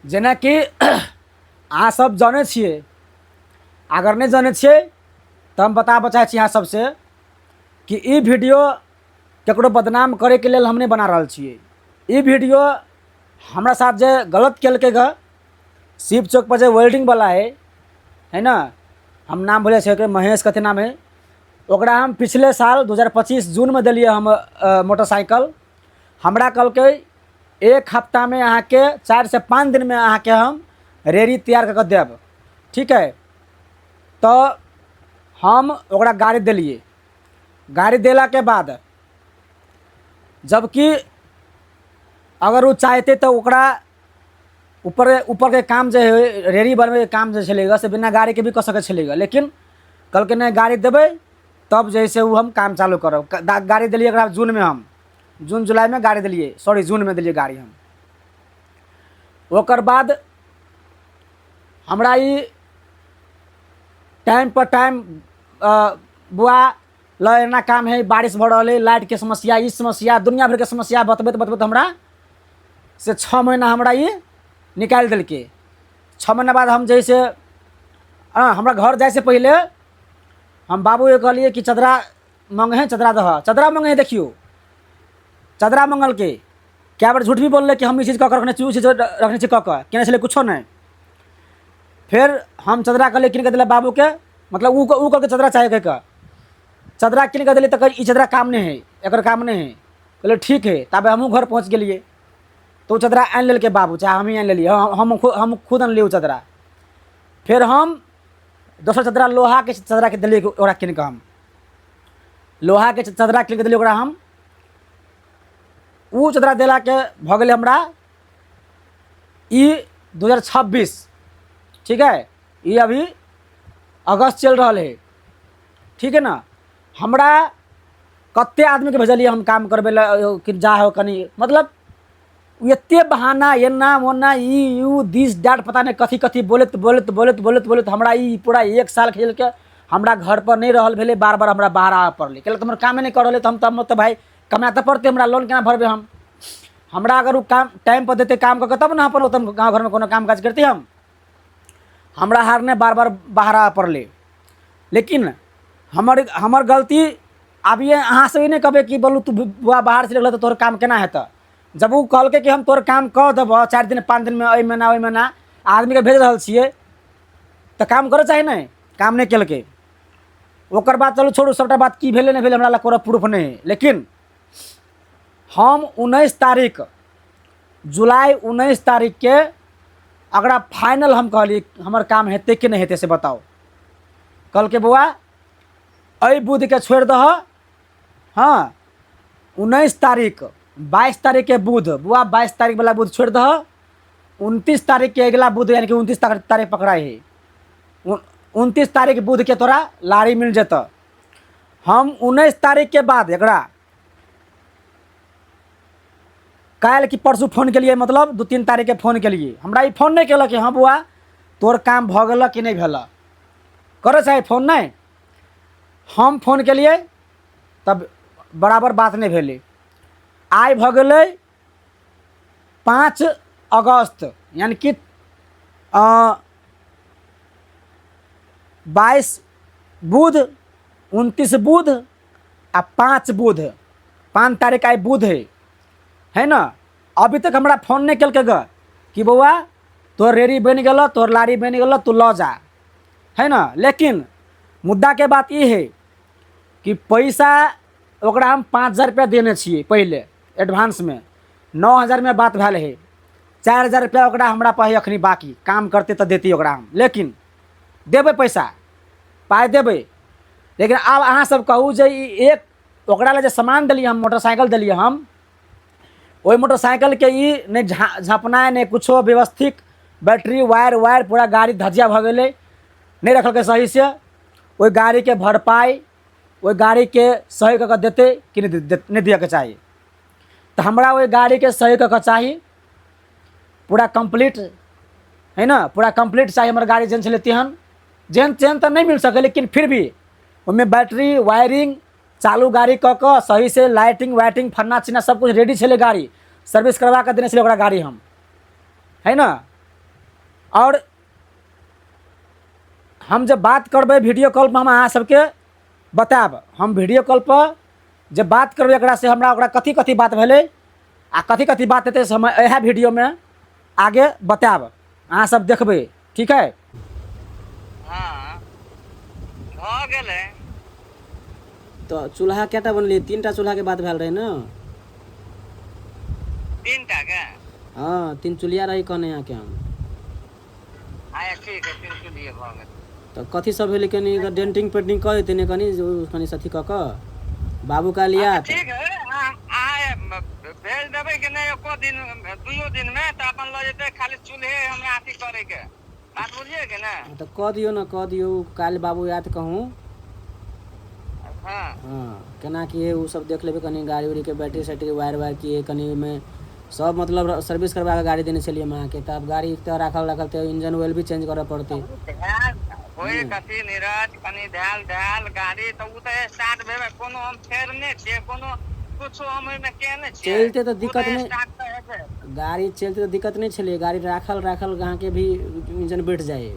जेना कि अहाँ सब जाने छिए, अगर नहीं जाने छिए तो हम बताबऽ चाहै छी अहाँ सबसे कि ई वीडियो केकरो बदनाम करे के लेल हम नहीं बना रहल छिए। ई वीडियो हमरा साथ जे गलत केलकै ग, शिव चौक पर जो वेल्डिंग वाला है ना, हम नाम बोले छे, महेश कथी नाम है, ओकरा हम पिछले साल 2025 जून में दिलिए हम मोटरसाइकिल। हमरा कहलकै एक हफ्ता में अहाँ के 4 से 5 दिन में अहाँ के हम रेडी तैयार करके देब, ठीक है। तो हम ओकरा गाड़ी दिलिए। गाड़ी देला के बाद जबकि अगर वो चाहते तो ओकरा ऊपर के काम जो है रेडी बनबे के काम जो चलेगा से बिना गाड़ी के भी कर सके चलेगा, लेकिन कल के नहीं गाड़ी देवे तब जैसे वो हम काम चालू करब। गाड़ी दिलिए एकरा जून में, हम जून जुलाई में गाड़ी दिलिए, सॉरी जून में दिलिए गाड़ी हम। ओकर बाद हमरा ई टाइम पर टाइम बुआ ल एना काम है, बारिश भ रहा है, लाइट के समस्या, ई समस्या, दुनिया भर के समस्या बतबैत बतबैत हमरा से 6 महीना हमरा ये निकाल दिल्के। 6 महीना बाद हम जैसे हमरा घर जाए से पहले हम बाबू ये कहलिए कि चदरा मंगे हैं, चदरा दह, चदरा मंगे हैं। देखियो चदरा मंगल के क्या बार झूठ भी बोल रहे कि हम ई चीज़ कऽ रखने चाहिए, चीज़ रखने चाहिए कऽ केने छले कुछो नहीं। फिर हम चदरा कहलिए किन के दिला बाबू के, मतलब ऊ करके चदरा चाहे के चदरा किन के दिली तो ई चदरा काम नहीं है, एकर काम नहीं है। कहले ठीक है, तब हमहूँ घर पहुँच गए। तो चदरा आन लेल के बाबू, चाहे हम ही आन लिये, हम खुद आन लिए चदरा। फिर हम दोसर चदरा लोहा के चदरा के दिलिए ओकरा किन के, हम लोहा के चदरा किन के दिलिए ओकरा हम। ऊ चदरा दिला के भ गए हमरा ई 2026, ठीक है। ये अभी अगस्त चल रहा है, ठीक है ना। हमरा कत्ते आदमी के भेजलिए हम काम करबे कि जा हो कनी, मतलब एते बहाना एना ओना ई यू दिस डाट पता नहीं कथी कथी बोलत बोलत बोलत बोलत बोलत हमरा ई पूरा 1 साल खेल के हमरा घर पर नहीं रहल भेले। बार बार हमरा बाहर आवे पड़ले, कैले हमर कामे नहीं कर रहे। तो हम तो भाई कमाए तो पड़ते, हमरा लोन केना भरबे हम। हमरा अगर वो काम टाइम पर देते काम करके तब ना अपन गाँव घर में कोनो काम काज करते हम। हमरा हारने बार बार बाहर आवे पड़ले। लेकिन हमर गलती अब ये अहाँ से भी नहीं कहबे कि बोलू तू बुआ बाहर से लगल तो तोहर काम केना हेतै। जब वो कहल कि हम तोहर काम कह देव 4 दिन 5 दिन में, ओहि महीना आदमी के भेज रहा छिए तो काम करे चाहे नहीं, काम नहीं केलके। ओकर बाद चलू छोड़ू, सबटा बात की भेले नहीं भेले हमरा लग कोनो प्रूफ नहीं है। लेकिन हम 19 तारीख जुलाई 19 तारीख के अगरा फाइनल हम कहली हमर काम हेते कि नहीं हेते से बताओ। कल के बुआ अई बुध के छोड़ दह, हाँ 19 तारीख 22 तारीख के बुध, बुआ 22 तारीख वाला बुध छोड़ दह। 29 तारीख के अगला बुध यानी कि 29 तारीख पकड़ाई है। 29 तारीख बुध के तोरा लारी मिल जत। हम 19 तारीख के बाद एकरा काल की परसों फोन के लिए, मतलब 2-3 तारीख के फोन के लिए हमरा ई फोन नहीं केल कि हाँ बुआ तोर काम भ गल कि नहीं भेल, करे चाहे फोन नहीं। हम फोन के लिए तब बराबर बात नहीं भेले। आई भ गए 5 अगस्त यानी कि 22 बुध, 29 बुध आ 5 बुध, 5 तारीख आई बुध है ना। अभी तक हमरा फोन नहीं कल के ग कि बउआ तोर रेडी बन गल, तोर लारी बन गल, तू ल जा, है ना। लेकिन मुद्दा के बात ये है कि पैसा ओकरा हम 5000 रुपया देने छिए पहले एडवांस में, 9000 में बात भेल है। 4000 रुपया ओकरा हमरा पास अखनी बाकी, काम करते तो देती ओकरा हम, लेकिन देवे पैसा पाए देवे। लेकिन अब अहाँ सब कहू जे एक ओकरा ले जे सामान दिलिए हम, मोटरसाइकिल दिलिए हम, वही मोटरसाइकिल के ई नहीं झाँपना नहीं कुछो व्यवस्थित, बैटरी वायर पूरा गाड़ी धजिया भ गए, नहीं रखल के सही से। वही गाड़ी के भरपाई वही गाड़ी के सही करके देते कि नहीं दिए के चाहिए। तो हमरा वही गाड़ी के सही करके चाहिए, पूरा कंप्लीट है ना, पूरा कंप्लीट चाहिए हमारे गाड़ी जेन चलती हन। जेन चेन तो नहीं मिल सके, लेकिन फिर भी उनमें बैटरी वायरिंग चालू गाड़ी कऽ सही से लाइटिंग वाइटिंग फन्ना चिन्ना सब कुछ रेडी छे गाड़ी, सर्विस करवा के देने छे गाड़ी हम, है ना। और हम जब बात करबै वीडियो कॉल पर हम अहाँ सबके बताएब। हम वीडियो कॉल पर जब बात करबै एकरा से हमरा ओकरा कथी कथी बात भेलै आ कथी कथी बात हेतै से हम इएह वीडियो में आगे बताएब, अहाँ सब देखबै, ठीक है। हाँ भऽ गेलै। तो चूल्हा केटा बनलिए? 3टा चूल्हा के बात भेल रहे ना? 3टा के? हाँ 3 चूल्हा रही कहने यहाँ के हम। आया ठीक है 3 चूल्हे भऽ गेल। तो कथी सब भेलै कनी डेंटिंग पेंटिंग कऽ देते ने कनी कनी सथी कऽ बाबू का लिया। ठीक है अहाँ भेज देबै कि नहीं एको दिन 2 दिन में तो अपन लऽ जेतै, खाली चूल्हे हमरा अथी करे के बात बुझिए के ना। तो कह दियो ना, कह दियो काल बाबू याद कहूँ। हाँ हाँ केना कि वो सब देख लेबै कनी गाड़ी उड़ी के बैटरी सैटरी वायर वायर किए कनी में सब मतलब सर्विस करवा के गाड़ी देने छलिए माँ के। तब गाड़ी तो राखल तो इंजन ऑयल भी चेंज करे पड़ते। होए कथी नीरज कनी ध्यान गाड़ी तो उ तो स्टार्ट भेबे कोनो हम फेरने छियै कोनो कुछो हम में केने छियै। चलते तो दिक्कत नहीं, गाड़ी चलते तो दिक्कत नहीं छलिए, गाड़ी राखल कहाँ के भी इंजन बैठ जाए।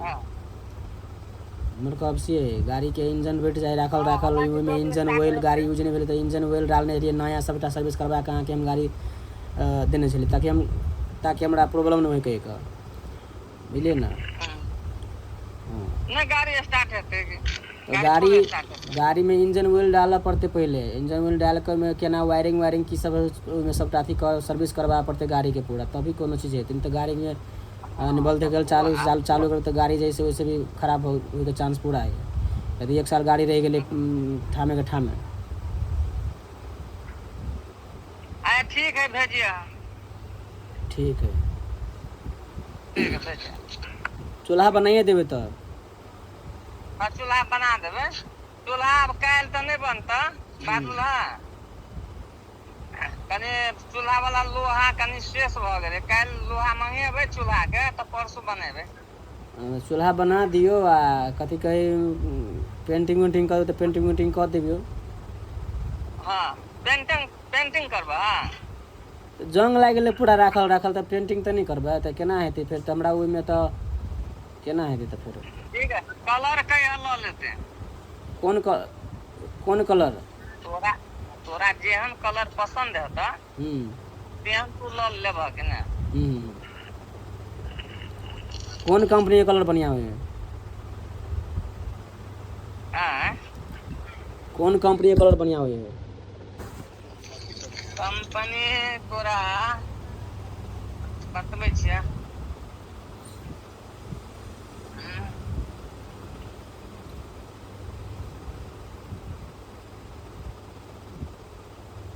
मतलब अब से गाड़ी के इंजन बैठ जाए राखल में इंजन ऑयल गाड़ी यूज नहीं भेले तो इंजन ऑयल डालने रहिए नया सबटा सर्विस करवा के अहाँ के हम गाड़ी देने छलिए ताकि हमरा प्रॉब्लम नहीं होय कहीं का, बुझलिए ना। नहीं गाड़ी स्टार्ट हेतै तो गाड़ी में इंजन ऑयल डालना पड़ते पहले, इंजन ऑयल डाल कर में केना वायरिंग की सब में सब अथी सर्विस करवा पड़ते गाड़ी के पूरा, तभी कोनो चीज़ हेतै। तो गाड़ी में बोलते गल चालू कर तो गाड़ी जैसे वैसे भी खराब हो के चांस पूरा है। यदि 1 साल गाड़ी रह गए ठामे के ठामे। ठीक है भेजिए। ठीक है भेजिए। चूल्हा बनाइए देवे तो चूल्हा बना देवे। चूल्हा अब काल्हि तो नहीं बनता बादुल्हा कनी चूल्हा वाला लोहा कनी शेष भ गेलै, काल्हि लोहा मंगेबै चूल्हा के तो परसू बनेबै। चूल्हा बना दियो आ कथी कहे पेंटिंग वेंटिंग कर तो पेंटिंग वेंटिंग कर दियो। हाँ पेंटिंग करबा जंग लाग गेलै पूरा राखल तो पेंटिंग तो नहीं करबा तो केना हेतै फिर? तो हमरा ओहि में तो केना हेतै तो फिर? ठीक है कलर कहिया लऽ लेते? कौन कलर? तोरा जेहन कलर पसंद है तेहन तू लऽ लेबह कि ना। कौन कंपनी के कलर बढ़िया हुए? कौन कंपनी के कलर बढ़िया हुए? कंपनी तोरा बतबै छियै।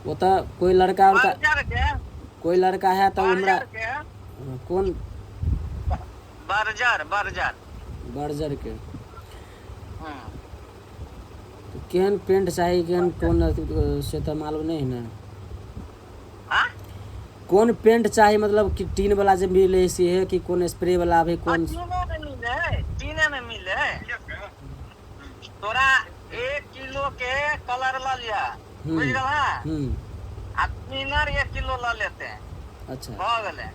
वो तो कोई लड़का कोई लड़का है तो हमरा कौन बर्जर के तो केहन पेंट चाहिए केहन कौन से तो मालूम नहीं है ना। कौन पेंट चाहिए मतलब कि टीन वाला जो मिले से है कि कौन स्प्रे वाला भी कौन? टीने में मिले। तोरा 1 किलो के कलर ला लिया बुझ गला आ टीनर 1 किलो ला लेते हैं। अच्छा हो गेले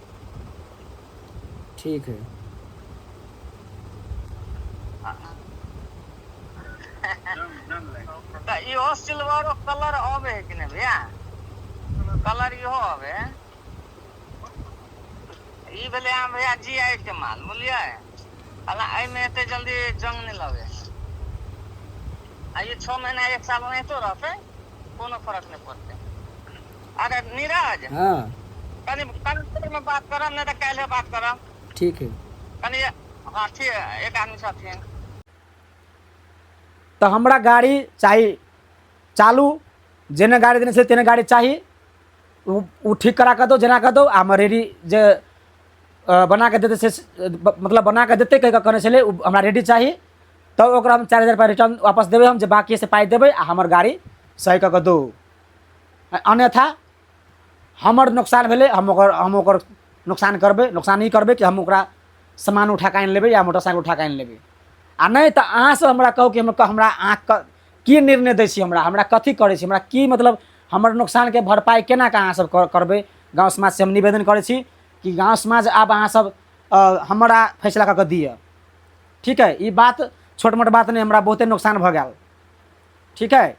ठीक है। तो इहो सिल्वर कलर आवे है कि नहीं भैया? कलर इहो आवे ई भेले हम भैया जीआई के माल बुझलिए। अला आई में एते जल्दी जंग नहीं लगे। आ ये 6 महीना 1 साल नहीं तो रहते कोनो फर्क नहीं पड़ते। अरे नीरज हाँ कनी में बात करम नहीं तो कल बात करम। ठीक है कनी हाँ ठीक है एक आदमी साथी है। तो हमरा गाड़ी चाहिए चालू, जेने गाड़ी देने से तेने गाड़ी चाहिए वो ठीक करा कर दो जना कर दो। हम रेडी जे बना के देते से मतलब बना के देते कहीं कहने चले हमरा रेडी चाहिए तो ओकरा हम 4000 रुपया रिटर्न वापस देवे हम, जे बाकी से पाई देवे आ हमर गाड़ी सही कर दो। अन्यथा हमर नुकसान भेले हम ओकर नुकसान करबे, नुकसान ही करबे कि हम ओकरा सामान उठा के आन लेबै या मोटरसाइकिल उठा के आन लेबै। आ नहीं तो अहाँ से हमरा कहू कि हमरा अहाँ की निर्णय दै छी, हमरा कथी करै छी, हमरा की मतलब हमर नुकसान के भरपाई केना के अहाँ सब करबै। गाँव समाज से हम निवेदन करै छी कि गाँव समाज आब अहाँ सब हमरा फैसला कऽ के दिअ। ठीक है, ई बात छोट मोट बात नहीं, हमरा बहुते नुकसान भ गेल। ठीक है।